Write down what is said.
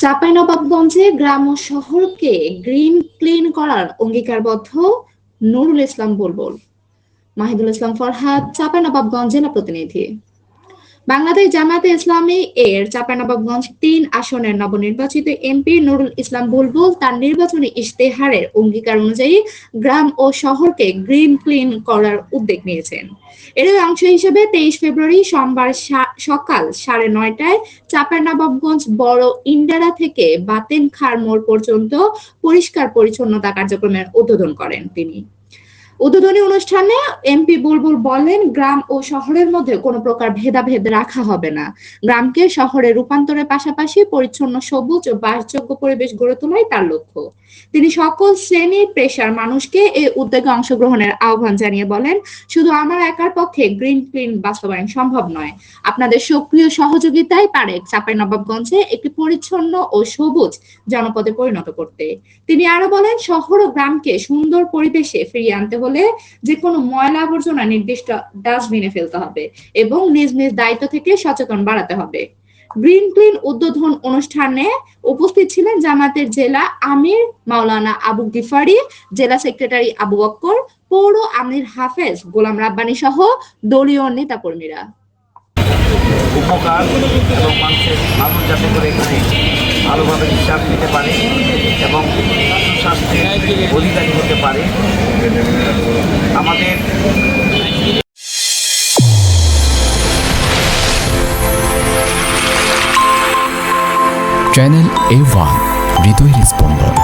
চাঁপাইনবাবগঞ্জে গ্রাম ও শহরকে green clean করার অঙ্গীকারবদ্ধ নুরুল ইসলাম বুলবুল। মাহিদুল ইসলাম ফরহাদ, চাঁপাইনবাবগঞ্জ জেলা প্রতিনিধি। বাংলাদেশ জামায়াতে ইসলামী এর চাঁপাইনবাবগঞ্জ ৩ আসনের নবনির্বাচিত এমপি নুরুল ইসলাম বুলবুল তার নির্বাচনী ইশতেহারের অঙ্গীকার অনুযায়ী গ্রাম ও শহরকে গ্রিন ক্লিন করার উদ্যোগ নিয়েছেন। এর অংশ হিসেবে ২৩ ফেব্রুয়ারি সোমবার সকাল ৯:৩০টায় চাঁপাইনবাবগঞ্জ বড় ইন্ডারা থেকে বাতেন খার মোড় পর্যন্ত পরিষ্কার পরিচ্ছন্নতা কার্যক্রমের উদ্বোধন করেন তিনি। উদ্বোধনী অনুষ্ঠানে এমপি বুলবুল বলেন, গ্রাম ও শহরের মধ্যে কোনো প্রকার ভেদাভেদ রাখা হবে না। গ্রামকে শহরে রূপান্তরের পাশাপাশি পরিচ্ছন্ন, সবুজ ও বাসযোগ্য পরিবেশ গড়ে তোলাই তার লক্ষ্য। তিনি সকল শ্রেণী পেশার মানুষকে এই উদ্যোগে অংশগ্রহণের আহ্বান জানিয়ে বলেন, শুধু আমার একার পক্ষে গ্রিন ক্লিন বাস্তবায়ন সম্ভব নয়। আপনাদের সক্রিয় সহযোগিতায় পারে চাঁপাইনবাবগঞ্জে একটি পরিচ্ছন্ন ও সবুজ জনপদে পরিণত করতে। তিনি আরো বলেন, শহর ও গ্রামকে সুন্দর পরিবেশে ফিরিয়ে আনতে হলে যে কোনো ময়লা আবর্জনা নির্দিষ্ট ডাস্টবিনে ফেলতে হবে এবং নিজ নিজ দায়িত্ব থেকে সচেতন বাড়াতে হবে। গ্রিন ক্লিন উদ্বোধন অনুষ্ঠানে উপস্থিত ছিলেন জামায়াতের জেলা আমির মাওলানা আবু গিফারি, জেলা সেক্রেটারি আবু বক্কর, পৌর আমির হাফেজ গোলাম রাব্বানী সহ দলীয় নেতাকর্মীরা। উপকার এবং মানুষ যাতে করে এখানে ভালোভাবে নিঃশ্বাস নিতে পারে এবং সুস্বাস্থ্যের অধিকারী হতে পারে। আমাদের চ্যানেল A1 হৃদয়ের স্পন্দন।